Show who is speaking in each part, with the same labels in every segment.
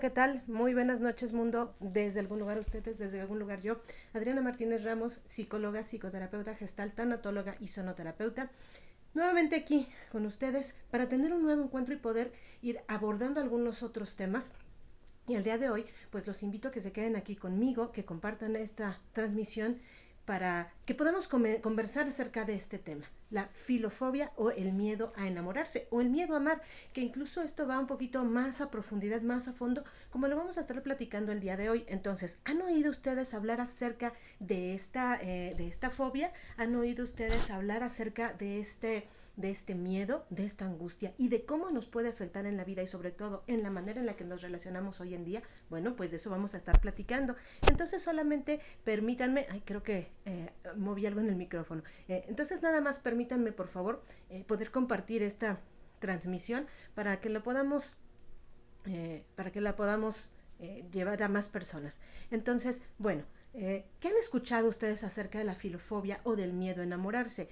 Speaker 1: Hola, ¿qué tal? Muy buenas noches, mundo. Desde algún lugar ustedes, desde algún lugar yo. Adriana Martínez Ramos, psicóloga, psicoterapeuta gestal, tanatóloga y sonoterapeuta. Nuevamente aquí con ustedes para tener un nuevo encuentro y poder ir abordando algunos otros temas. Y el día de hoy, pues los invito a que se queden aquí conmigo, que compartan esta transmisión para que podamos conversar acerca de este tema, la filofobia o el miedo a enamorarse o el miedo a amar, que incluso esto va un poquito más a profundidad, más a fondo, como lo vamos a estar platicando el día de hoy. Entonces, ¿han oído ustedes hablar acerca de esta fobia? ¿Han oído ustedes hablar acerca de este miedo, de esta angustia y de cómo nos puede afectar en la vida y sobre todo en la manera en la que nos relacionamos hoy en día? Bueno, pues de eso vamos a estar platicando. Entonces solamente permítanme, ay, creo que moví algo en el micrófono. Entonces nada más permítanme, por favor, poder compartir esta transmisión para que la podamos, llevar a más personas. Entonces, bueno, ¿qué han escuchado ustedes acerca de la filofobia o del miedo a enamorarse?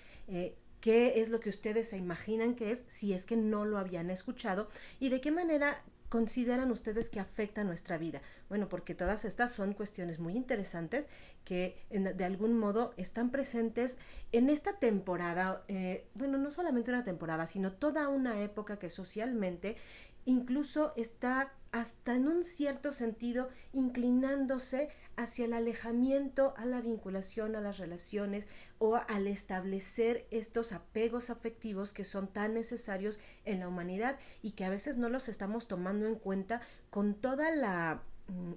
Speaker 1: ¿Qué es lo que ustedes se imaginan que es, si es que no lo habían escuchado? ¿Y de qué manera consideran ustedes que afecta nuestra vida? Bueno, porque todas estas son cuestiones muy interesantes que de algún modo están presentes en esta temporada, bueno, no solamente una temporada, sino toda una época que socialmente incluso está hasta en un cierto sentido inclinándose hacia el alejamiento, a la vinculación, a las relaciones o al establecer estos apegos afectivos que son tan necesarios en la humanidad y que a veces no los estamos tomando en cuenta con toda la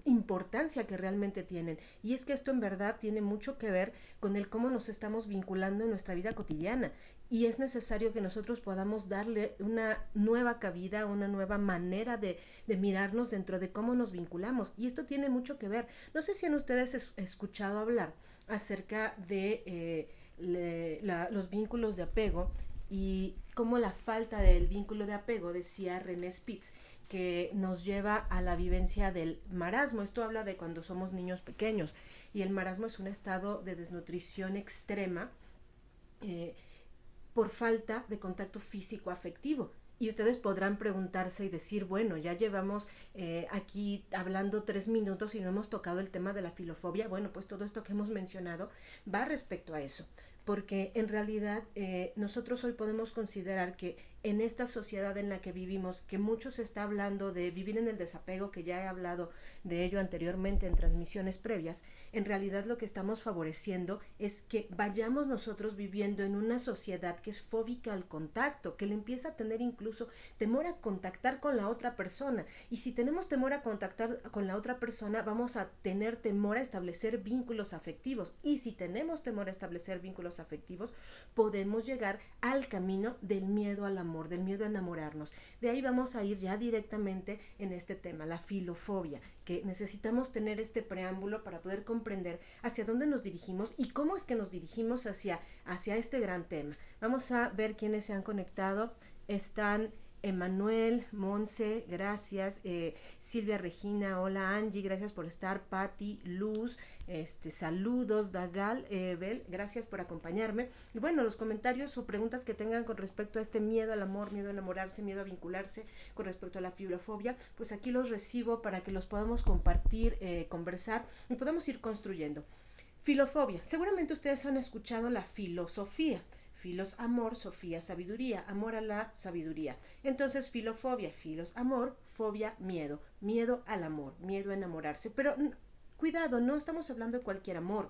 Speaker 1: importancia que realmente tienen. Y es que esto en verdad tiene mucho que ver con el cómo nos estamos vinculando en nuestra vida cotidiana, y es necesario que nosotros podamos darle una nueva cabida, una nueva manera de mirarnos dentro de cómo nos vinculamos, y esto tiene mucho que ver. No sé si han ustedes escuchado hablar acerca de los vínculos de apego y cómo la falta del vínculo de apego, decía René Spitz, que nos lleva a la vivencia del marasmo. Esto habla de cuando somos niños pequeños, y el marasmo es un estado de desnutrición extrema eh, por falta de contacto físico afectivo. Y ustedes podrán preguntarse y decir, bueno, ya llevamos aquí hablando 3 minutos y no hemos tocado el tema de la filofobia. Bueno, pues todo esto que hemos mencionado va respecto a eso, porque en realidad nosotros hoy podemos considerar que en esta sociedad en la que vivimos, que mucho se está hablando de vivir en el desapego, que ya he hablado de ello anteriormente en transmisiones previas, en realidad lo que estamos favoreciendo es que vayamos nosotros viviendo en una sociedad que es fóbica al contacto, que le empieza a tener incluso temor a contactar con la otra persona. Y si tenemos temor a contactar con la otra persona, vamos a tener temor a establecer vínculos afectivos. Y si tenemos temor a establecer vínculos afectivos, podemos llegar al camino del miedo al amor, del miedo a enamorarnos. De ahí vamos a ir ya directamente en este tema, la filofobia, que necesitamos tener este preámbulo para poder comprender hacia dónde nos dirigimos y cómo es que nos dirigimos hacia este gran tema. Vamos a ver quiénes se han conectado. Están Emanuel, Monse, gracias, Silvia Regina, hola Angie, gracias por estar, Patti, Luz, saludos, Dagal, Bel, gracias por acompañarme. Y bueno, los comentarios o preguntas que tengan con respecto a este miedo al amor, miedo a enamorarse, miedo a vincularse, con respecto a la filofobia, pues aquí los recibo para que los podamos compartir, conversar y podamos ir construyendo. Filofobia. Seguramente ustedes han escuchado la filosofía. Filos, amor, Sofía, sabiduría, amor a la sabiduría. Entonces, filofobia, filos, amor, fobia, miedo, miedo al amor, miedo a enamorarse. Pero cuidado, no estamos hablando de cualquier amor.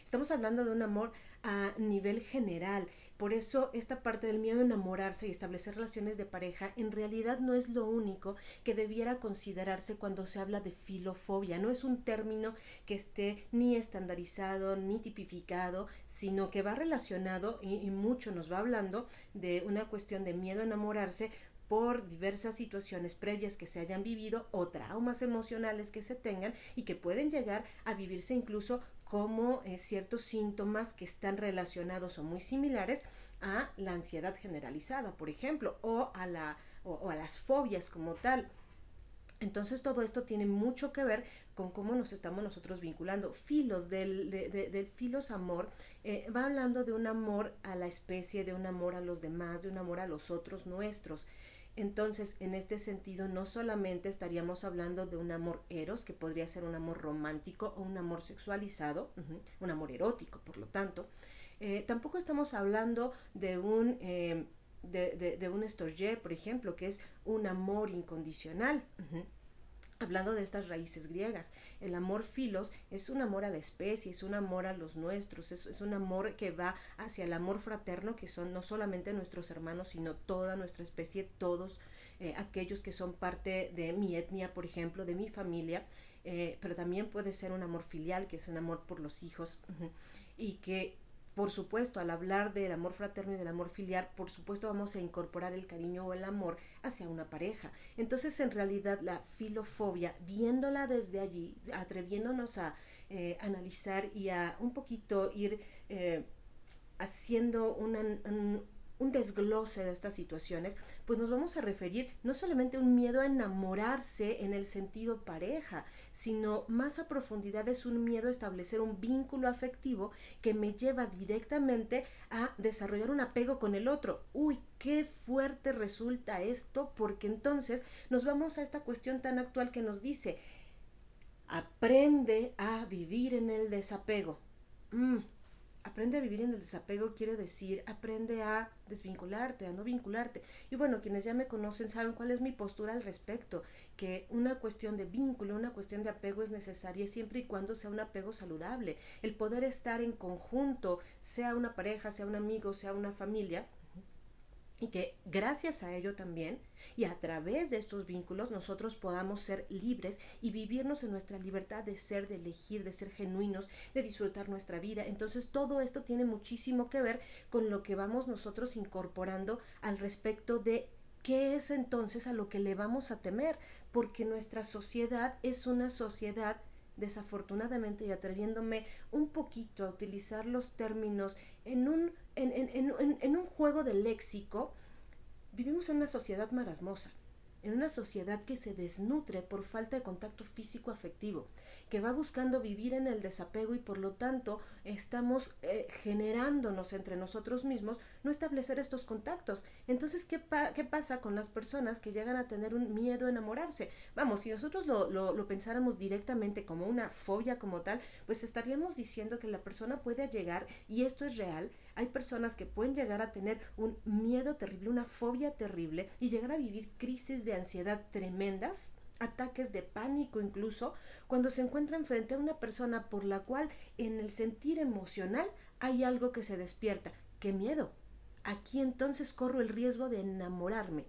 Speaker 1: Estamos hablando de un amor a nivel general. Por eso esta parte del miedo a enamorarse y establecer relaciones de pareja en realidad no es lo único que debiera considerarse cuando se habla de filofobia. No es un término que esté ni estandarizado ni tipificado, sino que va relacionado y mucho nos va hablando de una cuestión de miedo a enamorarse por diversas situaciones previas que se hayan vivido o traumas emocionales que se tengan y que pueden llegar a vivirse incluso como ciertos síntomas que están relacionados o muy similares a la ansiedad generalizada, por ejemplo, o a las fobias como tal. Entonces todo esto tiene mucho que ver con cómo nos estamos nosotros vinculando. Filos, del filos amor, va hablando de un amor a la especie, de un amor a los demás, de un amor a los otros nuestros. Entonces, en este sentido, no solamente estaríamos hablando de un amor eros, que podría ser un amor romántico o un amor sexualizado, un amor erótico, por lo tanto. Tampoco estamos hablando de de un storge, por ejemplo, que es un amor incondicional. Hablando de estas raíces griegas, el amor filos es un amor a la especie, es un amor a los nuestros, es un amor que va hacia el amor fraterno, que son no solamente nuestros hermanos, sino toda nuestra especie, todos aquellos que son parte de mi etnia, por ejemplo, de mi familia, pero también puede ser un amor filial, que es un amor por los hijos, y que por supuesto, al hablar del amor fraterno y del amor filial, por supuesto vamos a incorporar el cariño o el amor hacia una pareja. Entonces, en realidad, la filofobia, viéndola desde allí, atreviéndonos a analizar y a un poquito ir haciendo un desglose de estas situaciones, pues nos vamos a referir no solamente a un miedo a enamorarse en el sentido pareja, sino más a profundidad es un miedo a establecer un vínculo afectivo que me lleva directamente a desarrollar un apego con el otro. Uy, qué fuerte resulta esto, porque entonces nos vamos a esta cuestión tan actual que nos dice, aprende a vivir en el desapego. Aprende a vivir en el desapego quiere decir aprende a desvincularte, a no vincularte. Y bueno, quienes ya me conocen saben cuál es mi postura al respecto, que una cuestión de vínculo, una cuestión de apego es necesaria siempre y cuando sea un apego saludable. El poder estar en conjunto, sea una pareja, sea un amigo, sea una familia, y que gracias a ello también y a través de estos vínculos nosotros podamos ser libres y vivirnos en nuestra libertad de ser, de elegir, de ser genuinos, de disfrutar nuestra vida. Entonces todo esto tiene muchísimo que ver con lo que vamos nosotros incorporando al respecto de qué es entonces a lo que le vamos a temer, porque nuestra sociedad es una sociedad, desafortunadamente, y atreviéndome un poquito a utilizar los términos en un juego de léxico, vivimos en una sociedad marasmosa, en una sociedad que se desnutre por falta de contacto físico afectivo, que va buscando vivir en el desapego y por lo tanto estamos generándonos entre nosotros mismos no establecer estos contactos. Entonces, ¿qué pasa con las personas que llegan a tener un miedo a enamorarse? Vamos, si nosotros lo pensáramos directamente como una fobia como tal, pues estaríamos diciendo que la persona puede llegar, y esto es real, hay personas que pueden llegar a tener un miedo terrible, una fobia terrible y llegar a vivir crisis de ansiedad tremendas, ataques de pánico incluso, cuando se encuentran frente a una persona por la cual en el sentir emocional hay algo que se despierta. ¡Qué miedo! Aquí entonces corro el riesgo de enamorarme.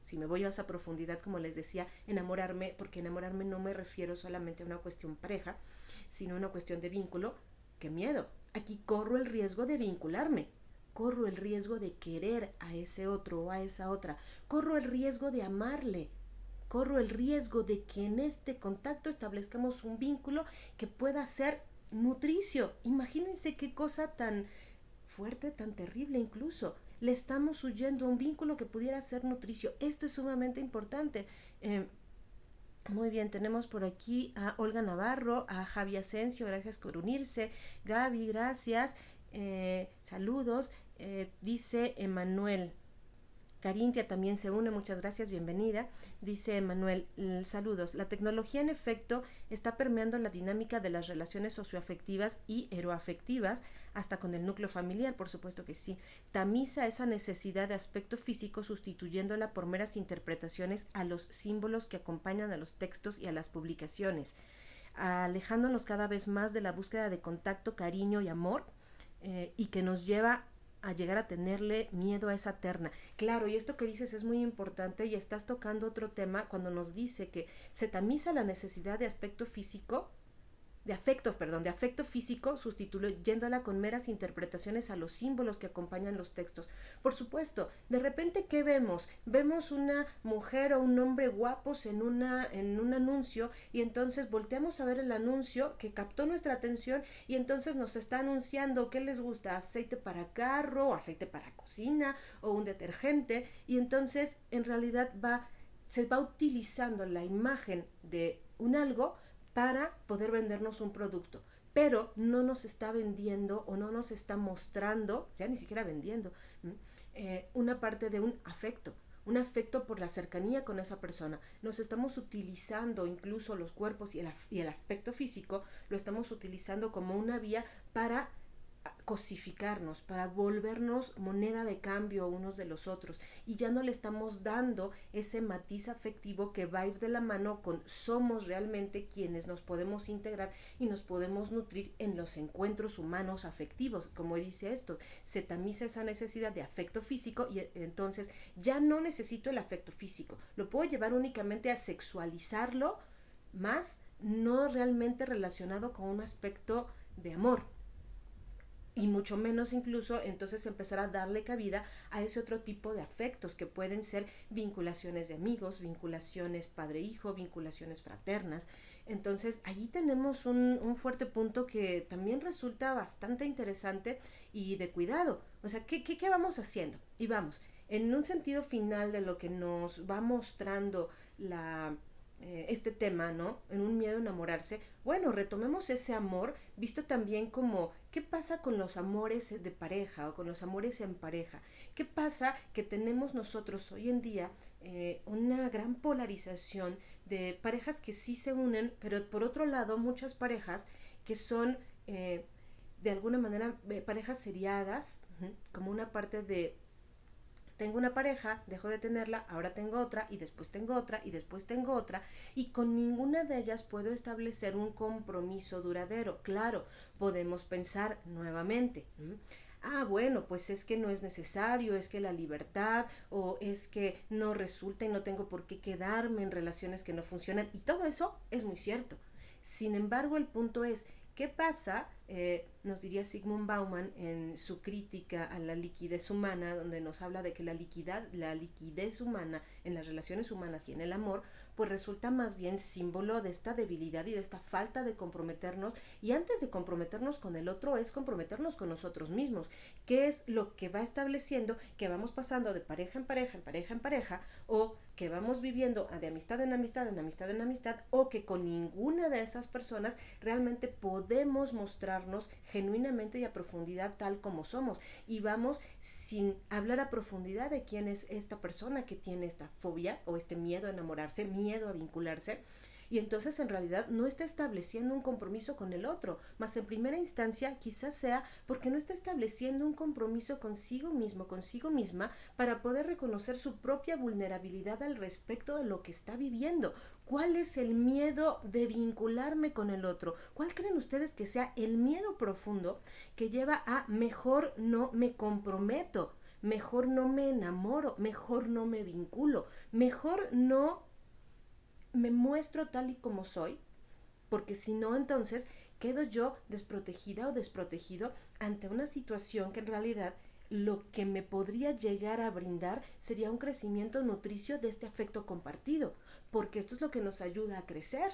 Speaker 1: Si me voy a esa profundidad, como les decía, enamorarme, porque enamorarme no me refiero solamente a una cuestión pareja, sino a una cuestión de vínculo. ¡Qué miedo! Aquí corro el riesgo de vincularme, corro el riesgo de querer a ese otro o a esa otra, corro el riesgo de amarle, corro el riesgo de que en este contacto establezcamos un vínculo que pueda ser nutricio. Imagínense qué cosa tan fuerte, tan terrible incluso. Le estamos huyendo a un vínculo que pudiera ser nutricio. Esto es sumamente importante. Muy bien, tenemos por aquí a Olga Navarro, a Javi Asensio, gracias por unirse. Gaby, gracias. Saludos. Dice Emanuel. Carintia también se une, muchas gracias, bienvenida. Dice Manuel, saludos. La tecnología en efecto está permeando la dinámica de las relaciones socioafectivas y heteroafectivas, hasta con el núcleo familiar, por supuesto que sí. Tamiza esa necesidad de aspecto físico sustituyéndola por meras interpretaciones a los símbolos que acompañan a los textos y a las publicaciones, alejándonos cada vez más de la búsqueda de contacto, cariño y amor, y que nos lleva a llegar a tenerle miedo a esa terna. Claro, y esto que dices es muy importante y estás tocando otro tema cuando nos dice que se tamiza la necesidad de aspecto físico, de afecto físico, sustituyéndola con meras interpretaciones a los símbolos que acompañan los textos. Por supuesto, de repente, ¿qué vemos? Vemos una mujer o un hombre guapos en un anuncio y entonces volteamos a ver el anuncio que captó nuestra atención y entonces nos está anunciando qué les gusta, aceite para carro, aceite para cocina o un detergente, y entonces en realidad se va utilizando la imagen de un algo para poder vendernos un producto, pero no nos está vendiendo o no nos está mostrando, ya ni siquiera vendiendo, una parte de un afecto, un afecto por la cercanía con esa persona. Nos estamos utilizando incluso los cuerpos y el aspecto físico, lo estamos utilizando como una vía para cosificarnos, para volvernos moneda de cambio unos de los otros, y ya no le estamos dando ese matiz afectivo que va a ir de la mano con somos realmente quienes nos podemos integrar y nos podemos nutrir en los encuentros humanos afectivos. Como dice esto, se tamiza esa necesidad de afecto físico y entonces ya no necesito el afecto físico, lo puedo llevar únicamente a sexualizarlo, más no realmente relacionado con un aspecto de amor, y mucho menos incluso entonces empezar a darle cabida a ese otro tipo de afectos que pueden ser vinculaciones de amigos, vinculaciones padre-hijo, vinculaciones fraternas. Entonces allí tenemos un fuerte punto que también resulta bastante interesante y de cuidado. O sea, ¿qué vamos haciendo? Y vamos, en un sentido final de lo que nos va mostrando este tema, ¿no? En un miedo a enamorarse, bueno, retomemos ese amor visto también como qué pasa con los amores de pareja o con los amores en pareja. ¿Qué pasa que tenemos nosotros hoy en día una gran polarización de parejas que sí se unen, pero por otro lado muchas parejas que son de alguna manera parejas seriadas, como una parte de tengo una pareja, dejo de tenerla, ahora tengo otra y después tengo otra y después tengo otra, y con ninguna de ellas puedo establecer un compromiso duradero. Claro, podemos pensar nuevamente, bueno, pues es que no es necesario, es que la libertad, o es que no resulta y no tengo por qué quedarme en relaciones que no funcionan, y todo eso es muy cierto. Sin embargo, el punto es, ¿qué pasa? Nos diría Zygmunt Bauman en su crítica a la liquidez humana, donde nos habla de que la liquidez humana en las relaciones humanas y en el amor, pues resulta más bien símbolo de esta debilidad y de esta falta de comprometernos, y antes de comprometernos con el otro es comprometernos con nosotros mismos, que es lo que va estableciendo que vamos pasando de pareja en pareja, en pareja en pareja, o que vamos viviendo de amistad en amistad, en amistad en amistad, o que con ninguna de esas personas realmente podemos mostrarnos genuinamente y a profundidad tal como somos, y vamos sin hablar a profundidad de quién es esta persona que tiene esta fobia o este miedo a enamorarse, miedo a vincularse, y entonces en realidad no está estableciendo un compromiso con el otro, más en primera instancia quizás sea porque no está estableciendo un compromiso consigo mismo, consigo misma, para poder reconocer su propia vulnerabilidad al respecto de lo que está viviendo. ¿Cuál es el miedo de vincularme con el otro? ¿Cuál creen ustedes que sea el miedo profundo que lleva a mejor no me comprometo, mejor no me enamoro, mejor no me vinculo, mejor no me muestro tal y como soy? Porque si no, entonces quedo yo desprotegida o desprotegido ante una situación que en realidad lo que me podría llegar a brindar sería un crecimiento nutricio de este afecto compartido, porque esto es lo que nos ayuda a crecer.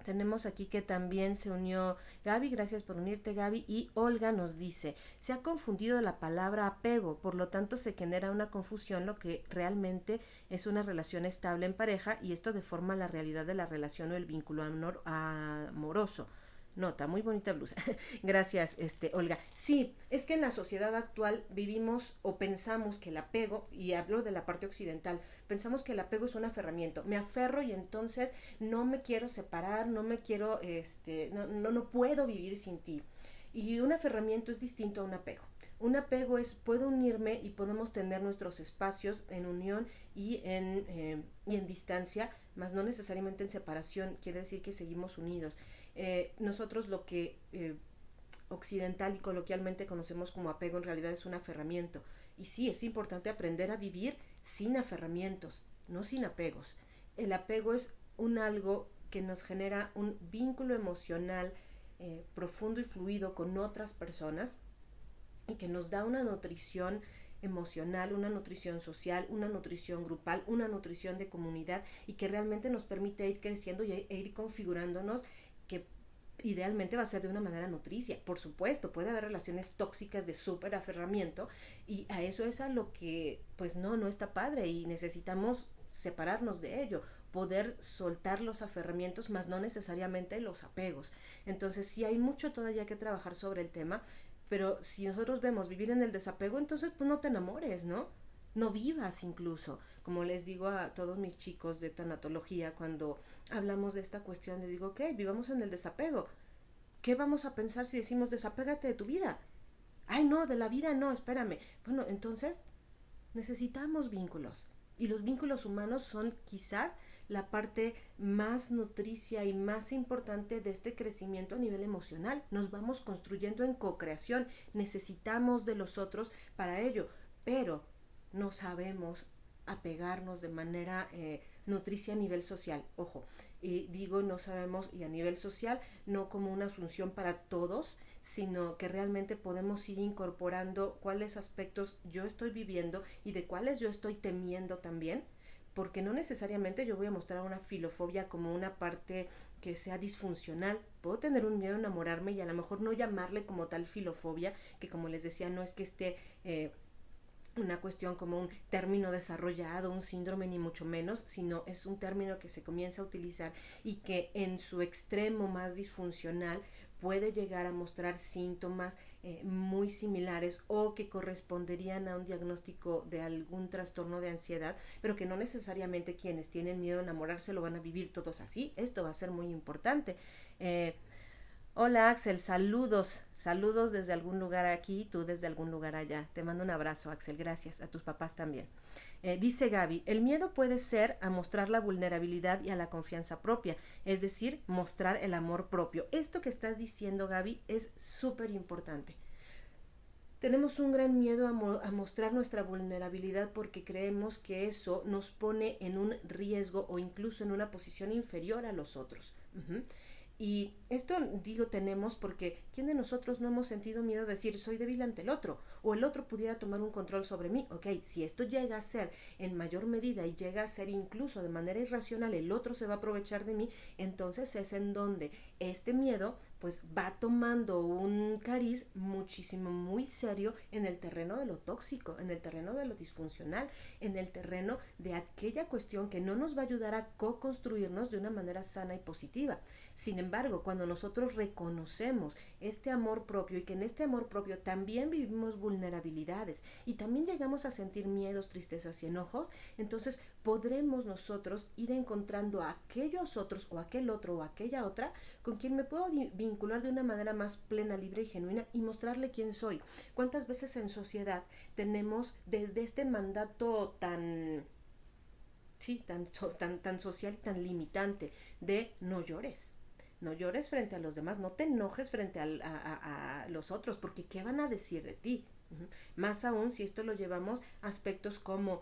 Speaker 1: Tenemos aquí que también se unió Gaby, gracias por unirte, Gaby, y Olga nos dice, se ha confundido la palabra apego, por lo tanto se genera una confusión lo que realmente es una relación estable en pareja, y esto deforma la realidad de la relación o el vínculo amoroso. Nota, muy bonita blusa. Gracias, Olga. Sí, es que en la sociedad actual vivimos o pensamos que el apego, y hablo de la parte occidental, pensamos que el apego es un aferramiento. Me aferro y entonces no me quiero separar, no me quiero, no puedo vivir sin ti. Y un aferramiento es distinto a un apego. Un apego es, puedo unirme y podemos tener nuestros espacios en unión y en distancia, más no necesariamente en separación, quiere decir que seguimos unidos. Nosotros lo que occidental y coloquialmente conocemos como apego en realidad es un aferramiento. Y sí, es importante aprender a vivir sin aferramientos, no sin apegos. El apego es un algo que nos genera un vínculo emocional profundo y fluido con otras personas, y que nos da una nutrición emocional, una nutrición social, una nutrición grupal, una nutrición de comunidad, y que realmente nos permite ir creciendo e ir configurándonos, que idealmente va a ser de una manera nutricia. Por supuesto, puede haber relaciones tóxicas de súper aferramiento, y a eso es a lo que pues no está padre, y necesitamos separarnos de ello, poder soltar los aferramientos, más no necesariamente los apegos. Entonces sí hay mucho todavía que trabajar sobre el tema, pero si nosotros vemos vivir en el desapego, entonces pues no te enamores, ¿no? no vivas incluso. Como les digo a todos mis chicos de tanatología cuando hablamos de esta cuestión, les digo, ok, vivamos en el desapego. ¿Qué vamos a pensar si decimos desapégate de tu vida? Ay, no, de la vida no, espérame. Bueno, entonces necesitamos vínculos. Y los vínculos humanos son quizás la parte más nutricia y más importante de este crecimiento a nivel emocional. Nos vamos construyendo en co-creación. Necesitamos de los otros para ello. Pero no sabemos apegarnos de manera nutricia a nivel social. Ojo, digo no sabemos y a nivel social, no como una asunción para todos, sino que realmente podemos ir incorporando cuáles aspectos yo estoy viviendo y de cuáles yo estoy temiendo también, porque no necesariamente yo voy a mostrar una filofobia como una parte que sea disfuncional. Puedo tener un miedo a enamorarme y a lo mejor no llamarle como tal filofobia, que como les decía, no es que esté una cuestión como un término desarrollado, un síndrome ni mucho menos, sino es un término que se comienza a utilizar y que en su extremo más disfuncional puede llegar a mostrar síntomas muy similares o que corresponderían a un diagnóstico de algún trastorno de ansiedad, pero que no necesariamente quienes tienen miedo a enamorarse lo van a vivir todos así. Esto va a ser muy importante. Hola Axel, saludos desde algún lugar aquí, tú desde algún lugar allá. Te mando un abrazo Axel, gracias, a tus papás también. Dice Gaby, el miedo puede ser a mostrar la vulnerabilidad y a la confianza propia, es decir, mostrar el amor propio. Esto que estás diciendo Gaby es súper importante. Tenemos un gran miedo a mostrar nuestra vulnerabilidad porque creemos que eso nos pone en un riesgo o incluso en una posición inferior a los otros. Y esto digo tenemos porque ¿quién de nosotros no hemos sentido miedo de decir soy débil ante el otro? O el otro pudiera tomar un control sobre mí. Ok, si esto llega a ser en mayor medida y llega a ser incluso de manera irracional, el otro se va a aprovechar de mí, entonces es en donde este miedo pues va tomando un cariz muchísimo muy serio en el terreno de lo tóxico, en el terreno de lo disfuncional, en el terreno de aquella cuestión que no nos va a ayudar a co-construirnos de una manera sana y positiva. Sin embargo, cuando nosotros reconocemos este amor propio y que en este amor propio también vivimos vulnerabilidades y también llegamos a sentir miedos, tristezas y enojos, entonces podremos nosotros ir encontrando a aquellos otros o aquel otro o aquella otra con quien me puedo vincular de una manera más plena, libre y genuina y mostrarle quién soy. ¿Cuántas veces en sociedad tenemos desde este mandato tan tan social y tan limitante de no llores? No llores frente a los demás, no te enojes frente a los otros, porque ¿qué van a decir de ti? Más aún si esto lo llevamos a aspectos como,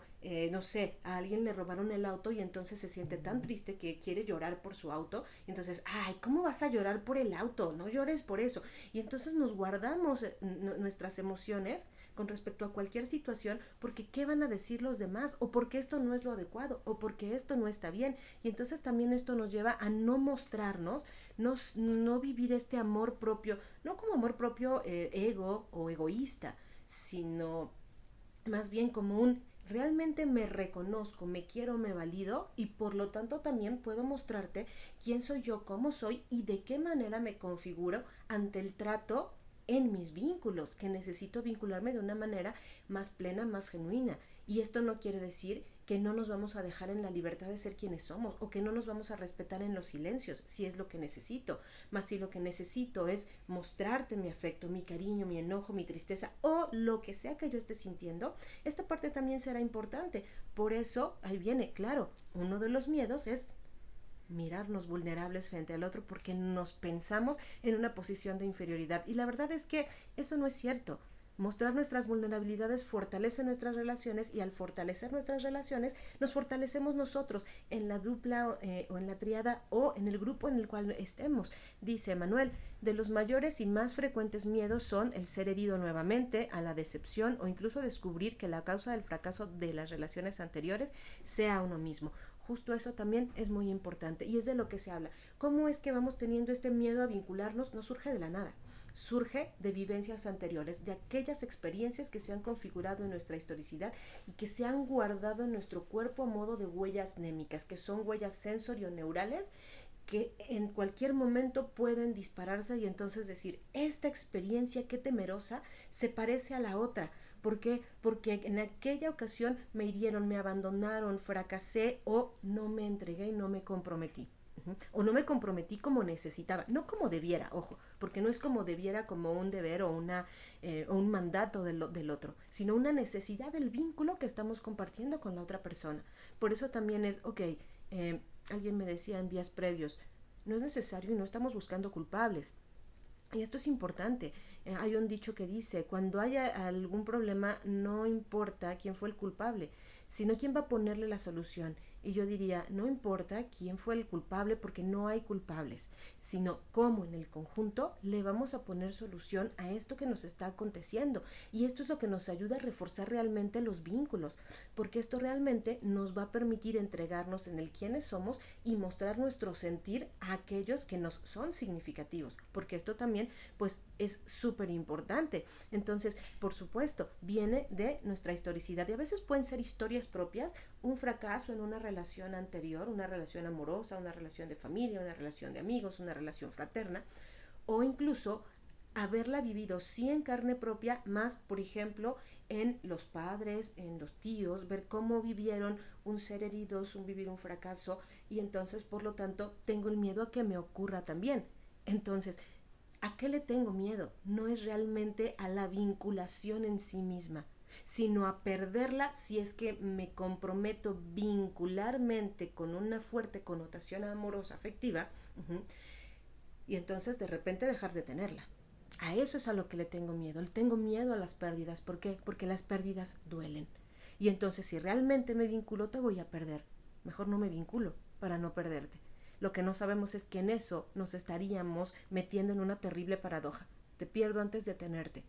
Speaker 1: no sé, a alguien le robaron el auto y entonces se siente tan triste que quiere llorar por su auto. Y entonces, ay, ¿cómo vas a llorar por el auto? No llores por eso. Y entonces nos guardamos nuestras emociones con respecto a cualquier situación porque ¿qué van a decir los demás? O porque esto no es lo adecuado, o porque esto no está bien. Y entonces también esto nos lleva a no mostrarnos, no vivir este amor propio, no como amor propio ego o egoísta, sino más bien como un realmente me reconozco, me quiero, me valido y por lo tanto también puedo mostrarte quién soy yo, cómo soy y de qué manera me configuro ante el trato en mis vínculos, que necesito vincularme de una manera más plena, más genuina. Y esto no quiere decir que no nos vamos a dejar en la libertad de ser quienes somos o que no nos vamos a respetar en los silencios, si es lo que necesito. Más si lo que necesito es mostrarte mi afecto, mi cariño, mi enojo, mi tristeza o lo que sea que yo esté sintiendo, esta parte también será importante. Por eso, ahí viene, claro, uno de los miedos es mirarnos vulnerables frente al otro porque nos pensamos en una posición de inferioridad y la verdad es que eso no es cierto. Mostrar nuestras vulnerabilidades fortalece nuestras relaciones y al fortalecer nuestras relaciones nos fortalecemos nosotros en la dupla o en la triada o en el grupo en el cual estemos. Dice Manuel, de los mayores y más frecuentes miedos son el ser herido nuevamente, a la decepción o incluso descubrir que la causa del fracaso de las relaciones anteriores sea uno mismo. Justo eso también es muy importante y es de lo que se habla. ¿Cómo es que vamos teniendo este miedo a vincularnos? No surge de la nada. Surge de vivencias anteriores, de aquellas experiencias que se han configurado en nuestra historicidad y que se han guardado en nuestro cuerpo a modo de huellas némicas, que son huellas sensorioneurales que en cualquier momento pueden dispararse y entonces decir, esta experiencia qué temerosa se parece a la otra, ¿Por qué? Porque en aquella ocasión me hirieron, me abandonaron, fracasé o no me entregué y no me comprometí. O no me comprometí como necesitaba, no como debiera, ojo, porque no es como debiera como un deber o un mandato del otro, sino una necesidad del vínculo que estamos compartiendo con la otra persona. Por eso también es, ok, alguien me decía en días previos, no es necesario y no estamos buscando culpables. Y esto es importante. Hay un dicho que dice, cuando haya algún problema, no importa quién fue el culpable, sino quién va a ponerle la solución. Y yo diría, no importa quién fue el culpable porque no hay culpables, sino cómo en el conjunto le vamos a poner solución a esto que nos está aconteciendo. Y esto es lo que nos ayuda a reforzar realmente los vínculos, porque esto realmente nos va a permitir entregarnos en el quiénes somos y mostrar nuestro sentir a aquellos que nos son significativos, porque esto también pues es súper importante. Entonces, por supuesto, viene de nuestra historicidad y a veces pueden ser historias propias, un fracaso en una relación anterior, una relación amorosa, una relación de familia, una relación de amigos, una relación fraterna, o incluso haberla vivido sí en carne propia, más por ejemplo en los padres, en los tíos, ver cómo vivieron un ser herido, vivir un fracaso, y entonces por lo tanto tengo el miedo a que me ocurra también. Entonces, ¿a qué le tengo miedo? No es realmente a la vinculación en sí misma, sino a perderla si es que me comprometo vincularmente con una fuerte connotación amorosa, afectiva, y entonces de repente dejar de tenerla. A eso es a lo que le tengo miedo. Le tengo miedo a las pérdidas. ¿Por qué? Porque las pérdidas duelen. Y entonces si realmente me vinculo te voy a perder. Mejor no me vinculo para no perderte. Lo que no sabemos es que en eso nos estaríamos metiendo en una terrible paradoja. Te pierdo antes de tenerte.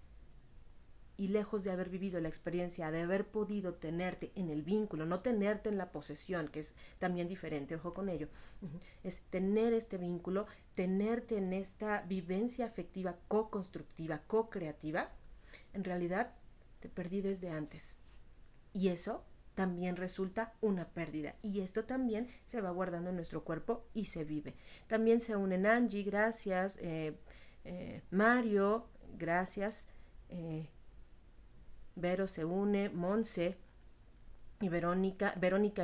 Speaker 1: Y lejos de haber vivido la experiencia, de haber podido tenerte en el vínculo, no tenerte en la posesión, que es también diferente, ojo con ello, es tener este vínculo, tenerte en esta vivencia afectiva co-constructiva, co-creativa, en realidad te perdí desde antes. Y eso también resulta una pérdida. Y esto también se va guardando en nuestro cuerpo y se vive. También se unen Angie, gracias, Mario, gracias, Vero se une, Monse y Verónica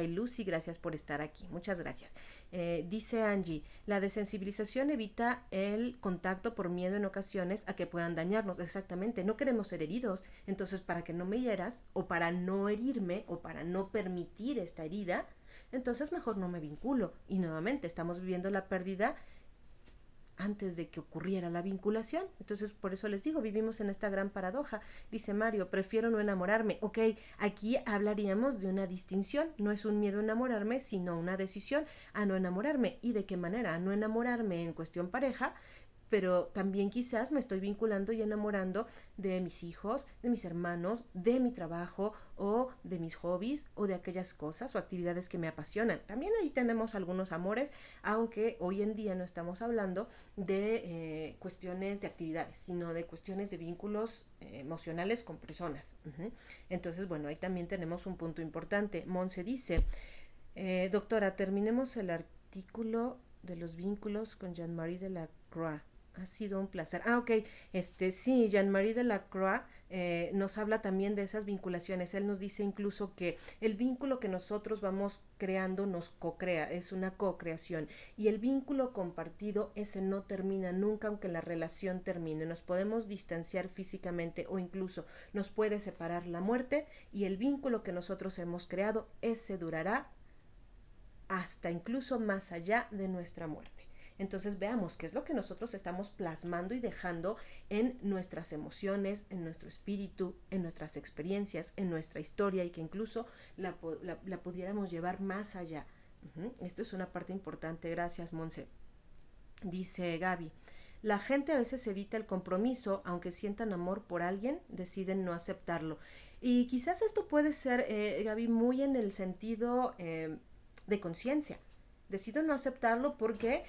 Speaker 1: y Lucy, gracias por estar aquí, muchas gracias. Dice Angie, la desensibilización evita el contacto por miedo en ocasiones a que puedan dañarnos. Exactamente, no queremos ser heridos, entonces para que no me hieras o para no herirme o para no permitir esta herida, entonces mejor no me vinculo. Y nuevamente estamos viviendo la pérdida antes de que ocurriera la vinculación. Entonces, por eso les digo, vivimos en esta gran paradoja. Dice Mario, prefiero no enamorarme. Ok, aquí hablaríamos de una distinción. No es un miedo a enamorarme, sino una decisión a no enamorarme. ¿Y de qué manera? A no enamorarme en cuestión pareja, pero también quizás me estoy vinculando y enamorando de mis hijos, de mis hermanos, de mi trabajo o de mis hobbies o de aquellas cosas o actividades que me apasionan. También ahí tenemos algunos amores, aunque hoy en día no estamos hablando de cuestiones de actividades, sino de cuestiones de vínculos emocionales con personas. Entonces, bueno, ahí también tenemos un punto importante. Monse dice, doctora, terminemos el artículo de los vínculos con Jean-Marie Delacroix. Ha sido un placer. Ok, sí, Jean-Marie Delacroix nos habla también de esas vinculaciones. Él nos dice incluso que el vínculo que nosotros vamos creando nos co-crea, es una co-creación. Y el vínculo compartido, ese no termina nunca, aunque la relación termine. Nos podemos distanciar físicamente o incluso nos puede separar la muerte, y el vínculo que nosotros hemos creado, ese durará hasta incluso más allá de nuestra muerte. Entonces veamos qué es lo que nosotros estamos plasmando y dejando en nuestras emociones, en nuestro espíritu, en nuestras experiencias, en nuestra historia, y que incluso la pudiéramos llevar más allá. Esto es una parte importante. Gracias, Monse. Dice Gaby, la gente a veces evita el compromiso, aunque sientan amor por alguien, deciden no aceptarlo. Y quizás esto puede ser, Gaby, muy en el sentido de conciencia. Decido no aceptarlo porque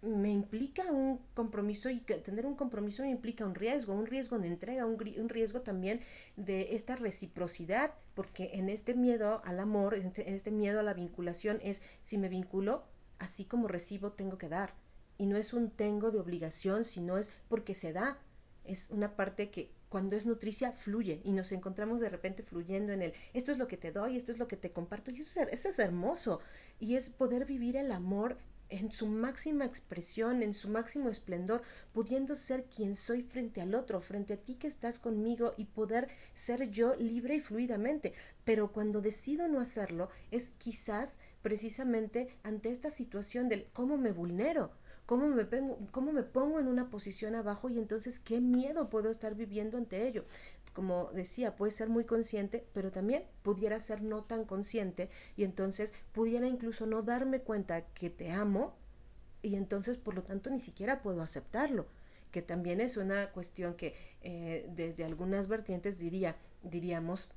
Speaker 1: me implica un compromiso, y que tener un compromiso me implica un riesgo de entrega, un riesgo también de esta reciprocidad, porque en este miedo al amor, en este miedo a la vinculación es, si me vinculo, así como recibo, tengo que dar. Y no es un tengo de obligación, sino es porque se da. Es una parte que cuando es nutricia, fluye y nos encontramos de repente fluyendo en esto es lo que te doy, esto es lo que te comparto, y eso es hermoso, y es poder vivir el amor en su máxima expresión, en su máximo esplendor, pudiendo ser quien soy frente al otro, frente a ti que estás conmigo, y poder ser yo libre y fluidamente. Pero cuando decido no hacerlo, es quizás precisamente ante esta situación del cómo me vulnero, cómo me pongo en una posición abajo, y entonces qué miedo puedo estar viviendo ante ello. Como decía, puede ser muy consciente, pero también pudiera ser no tan consciente, y entonces pudiera incluso no darme cuenta que te amo, y entonces por lo tanto ni siquiera puedo aceptarlo, que también es una cuestión que desde algunas vertientes diríamos,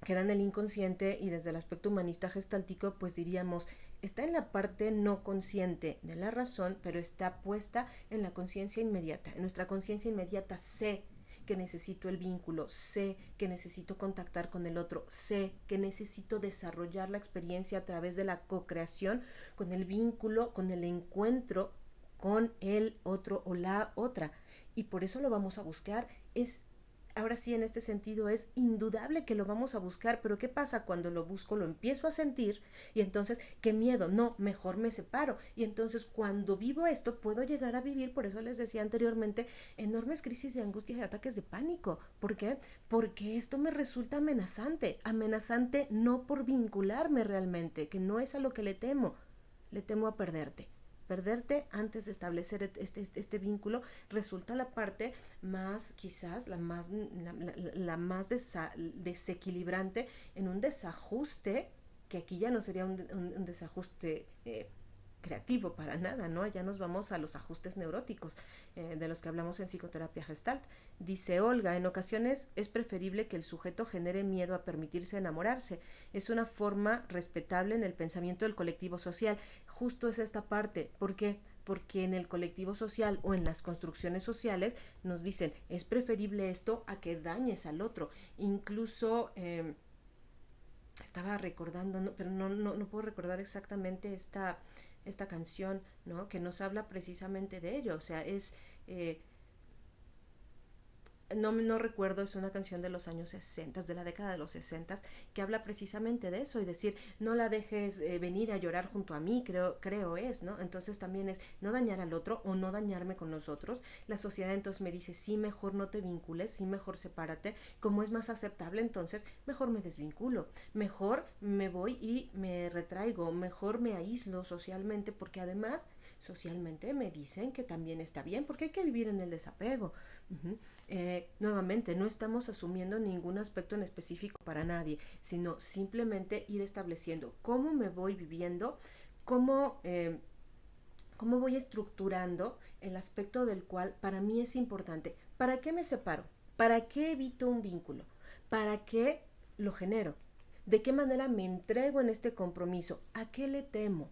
Speaker 1: queda en el inconsciente, y desde el aspecto humanista gestáltico pues diríamos, está en la parte no consciente de la razón, pero está puesta en la conciencia inmediata. En nuestra conciencia inmediata sé que necesito el vínculo, sé que necesito contactar con el otro, sé que necesito desarrollar la experiencia a través de la co-creación con el vínculo, con el encuentro con el otro o la otra, y por eso lo vamos a buscar. Ahora sí, en este sentido es indudable que lo vamos a buscar, pero ¿qué pasa cuando lo busco, lo empiezo a sentir, y entonces qué miedo? No, mejor me separo, y entonces cuando vivo esto puedo llegar a vivir, por eso les decía anteriormente, enormes crisis de angustia y ataques de pánico. ¿Por qué? Porque esto me resulta amenazante no por vincularme realmente, que no es a lo que le temo a perderte antes de establecer este vínculo. Resulta la parte más, quizás la más desequilibrante, en un desajuste, que aquí ya no sería un desajuste creativo para nada, ¿no? Ya nos vamos a los ajustes neuróticos de los que hablamos en psicoterapia gestalt. Dice Olga, en ocasiones es preferible que el sujeto genere miedo a permitirse enamorarse. Es una forma respetable en el pensamiento del colectivo social. Justo es esta parte. ¿Por qué? Porque en el colectivo social o en las construcciones sociales nos dicen, es preferible esto a que dañes al otro. Incluso estaba recordando, pero no puedo recordar exactamente esta canción, ¿no? Que nos habla precisamente de ello. O sea, no recuerdo, es una canción de los años 60, de la década de los 60, que habla precisamente de eso, y decir, no la dejes venir a llorar junto a mí, creo es, ¿no? Entonces también es no dañar al otro o no dañarme con los otros. La sociedad entonces me dice, sí, mejor no te vincules, sí, mejor sepárate. Como es más aceptable, entonces mejor me desvinculo, mejor me voy y me retraigo, mejor me aíslo socialmente, porque además socialmente me dicen que también está bien, porque hay que vivir en el desapego. Nuevamente, no estamos asumiendo ningún aspecto en específico para nadie, sino simplemente ir estableciendo cómo me voy viviendo, cómo voy estructurando el aspecto del cual para mí es importante. ¿Para qué me separo? ¿Para qué evito un vínculo? ¿Para qué lo genero? ¿De qué manera me entrego en este compromiso? ¿A qué le temo?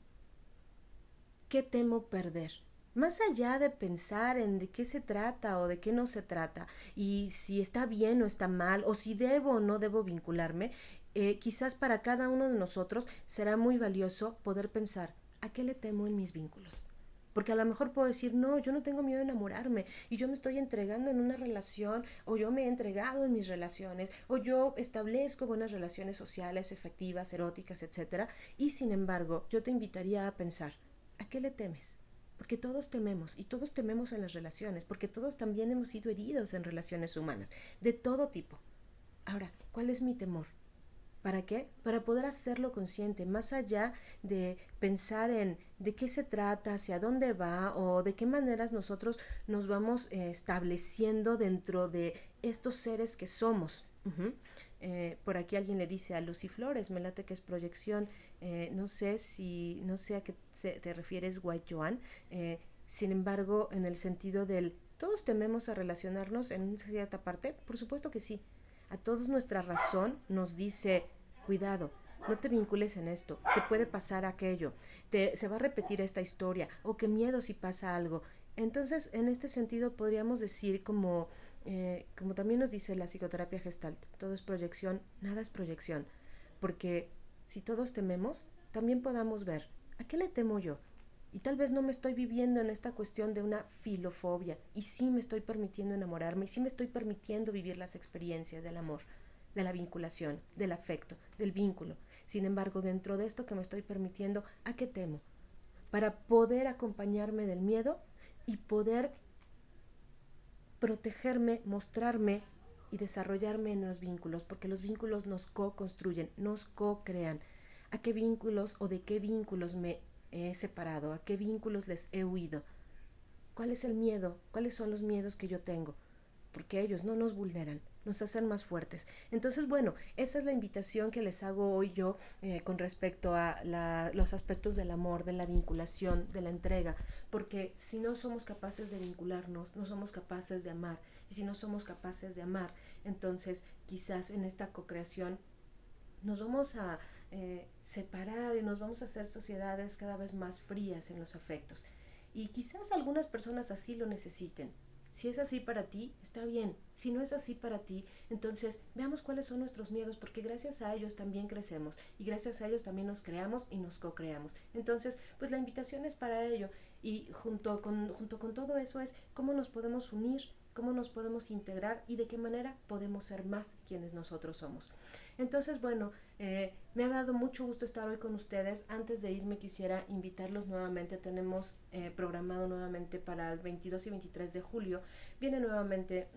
Speaker 1: ¿Qué temo perder? Más allá de pensar en de qué se trata o de qué no se trata, y si está bien o está mal, o si debo o no debo vincularme, quizás para cada uno de nosotros será muy valioso poder pensar, ¿a qué le temo en mis vínculos? Porque a lo mejor puedo decir, no, yo no tengo miedo de enamorarme, y yo me estoy entregando en una relación, o yo me he entregado en mis relaciones, o yo establezco buenas relaciones sociales, efectivas, eróticas, etcétera. Y sin embargo, yo te invitaría a pensar, ¿a qué le temes? Porque todos tememos, y todos tememos en las relaciones, porque todos también hemos sido heridos en relaciones humanas, de todo tipo. Ahora, ¿cuál es mi temor? ¿Para qué? Para poder hacerlo consciente, más allá de pensar en de qué se trata, hacia dónde va, o de qué maneras nosotros nos vamos estableciendo dentro de estos seres que somos. Por aquí alguien le dice a Lucy Flores, me late que es proyección, no sé a qué te refieres, White Joan. Sin embargo, en el sentido del, todos tememos a relacionarnos en cierta parte, por supuesto que sí. A todos nuestra razón nos dice, cuidado, no te vincules en esto, te puede pasar aquello, se va a repetir esta historia, o qué miedo si pasa algo. Entonces, en este sentido podríamos decir, como también nos dice la psicoterapia gestalt, todo es proyección, nada es proyección, porque si todos tememos, también podamos ver, ¿a qué le temo yo? Y tal vez no me estoy viviendo en esta cuestión de una filofobia, y sí me estoy permitiendo enamorarme, y sí me estoy permitiendo vivir las experiencias del amor, de la vinculación, del afecto, del vínculo. Sin embargo, dentro de esto que me estoy permitiendo, ¿a qué temo? Para poder acompañarme del miedo y poder protegerme, mostrarme y desarrollarme en los vínculos, porque los vínculos nos co-construyen, nos co-crean. ¿A qué vínculos o de qué vínculos me he separado? ¿A qué vínculos les he huido? ¿Cuál es el miedo? ¿Cuáles son los miedos que yo tengo? Porque ellos no nos vulneran, nos hacen más fuertes. Entonces, bueno, esa es la invitación que les hago hoy yo con respecto a los aspectos del amor, de la vinculación, de la entrega, porque si no somos capaces de vincularnos, no somos capaces de amar, y si no somos capaces de amar, entonces quizás en esta co-creación nos vamos a separar y nos vamos a hacer sociedades cada vez más frías en los afectos. Y quizás algunas personas así lo necesiten. Si es así para ti, está bien. Si no es así para ti, entonces veamos cuáles son nuestros miedos, porque gracias a ellos también crecemos y gracias a ellos también nos creamos y nos co-creamos. Entonces, pues la invitación es para ello, y junto con todo eso es cómo nos podemos unir, cómo nos podemos integrar y de qué manera podemos ser más quienes nosotros somos. Entonces, bueno, me ha dado mucho gusto estar hoy con ustedes. Antes de irme quisiera invitarlos nuevamente. Tenemos programado nuevamente para el 22 y 23 de julio. Viene nuevamente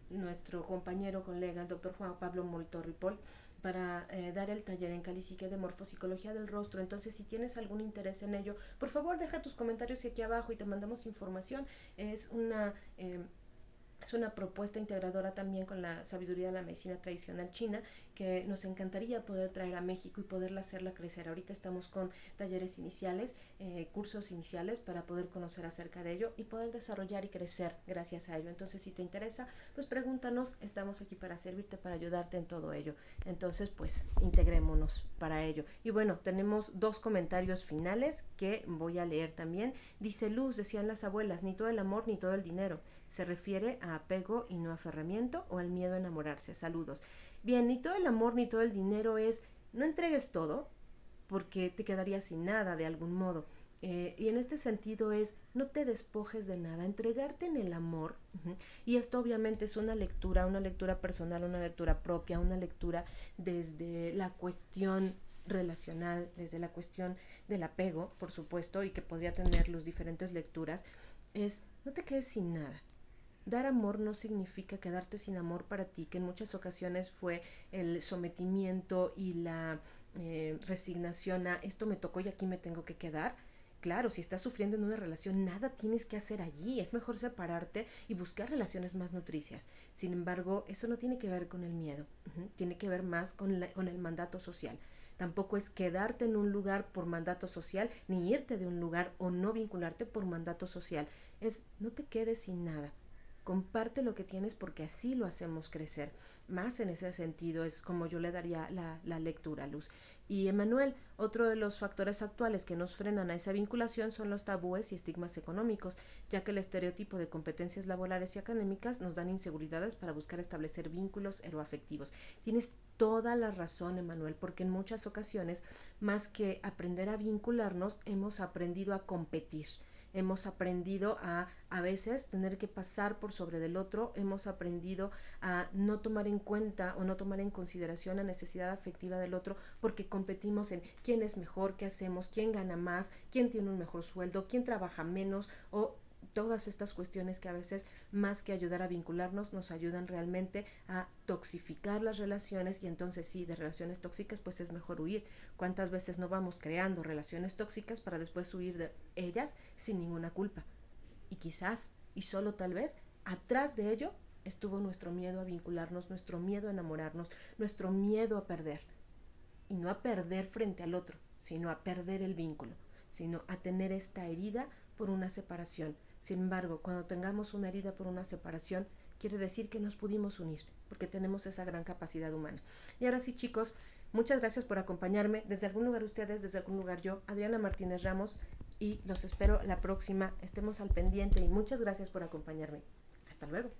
Speaker 1: nuestro compañero, colega, el doctor Juan Pablo Molto-Ripoll, para dar el taller en Calicique de morfopsicología del rostro. Entonces, si tienes algún interés en ello, por favor deja tus comentarios aquí abajo y te mandamos información. Es una propuesta integradora también con la sabiduría de la medicina tradicional china, que nos encantaría poder traer a México y poderla hacerla crecer. Ahorita estamos con talleres iniciales, cursos iniciales para poder conocer acerca de ello y poder desarrollar y crecer gracias a ello. Entonces, si te interesa, pues pregúntanos, estamos aquí para servirte, para ayudarte en todo ello. Entonces, pues integrémonos para ello. Y bueno, tenemos 2 comentarios finales que voy a leer también. Dice Luz, decían las abuelas, ni todo el amor ni todo el dinero. Se refiere a apego y no aferramiento, o al miedo a enamorarse. Saludos. Bien, ni todo el amor ni todo el dinero es, no entregues todo, porque te quedarías sin nada de algún modo. Y en este sentido es, no te despojes de nada, entregarte en el amor. Y esto obviamente es una lectura personal, una lectura propia, una lectura desde la cuestión relacional, desde la cuestión del apego, por supuesto, y que podría tener las diferentes lecturas. Es, no te quedes sin nada. Dar amor no significa quedarte sin amor para ti, que en muchas ocasiones fue el sometimiento y la resignación a esto me tocó y aquí me tengo que quedar. Claro, si estás sufriendo en una relación, nada tienes que hacer allí. Es mejor separarte y buscar relaciones más nutricias. Sin embargo, eso no tiene que ver con el miedo. Tiene que ver más con el mandato social. Tampoco es quedarte en un lugar por mandato social, ni irte de un lugar o no vincularte por mandato social. Es, no te quedes sin nada. Comparte lo que tienes, porque así lo hacemos crecer. Más en ese sentido es como yo le daría la lectura, Luz. Y Emanuel, otro de los factores actuales que nos frenan a esa vinculación son los tabúes y estigmas económicos, ya que el estereotipo de competencias laborales y académicas nos dan inseguridades para buscar establecer vínculos heteroafectivos. Tienes toda la razón, Emanuel, porque en muchas ocasiones, más que aprender a vincularnos, hemos aprendido a competir. Hemos aprendido a veces tener que pasar por sobre del otro, hemos aprendido a no tomar en cuenta o no tomar en consideración la necesidad afectiva del otro, porque competimos en quién es mejor, qué hacemos, quién gana más, quién tiene un mejor sueldo, quién trabaja menos, o todas estas cuestiones que a veces, más que ayudar a vincularnos, nos ayudan realmente a toxificar las relaciones. Y entonces sí, de relaciones tóxicas pues es mejor huir. ¿Cuántas veces no vamos creando relaciones tóxicas para después huir de ellas sin ninguna culpa? Y quizás, y solo tal vez, atrás de ello estuvo nuestro miedo a vincularnos, nuestro miedo a enamorarnos, nuestro miedo a perder. Y no a perder frente al otro, sino a perder el vínculo, sino a tener esta herida por una separación. Sin embargo, cuando tengamos una herida por una separación, quiere decir que nos pudimos unir, porque tenemos esa gran capacidad humana. Y ahora sí, chicos, muchas gracias por acompañarme. Desde algún lugar ustedes, desde algún lugar yo, Adriana Martínez Ramos, y los espero la próxima. Estemos al pendiente y muchas gracias por acompañarme. Hasta luego.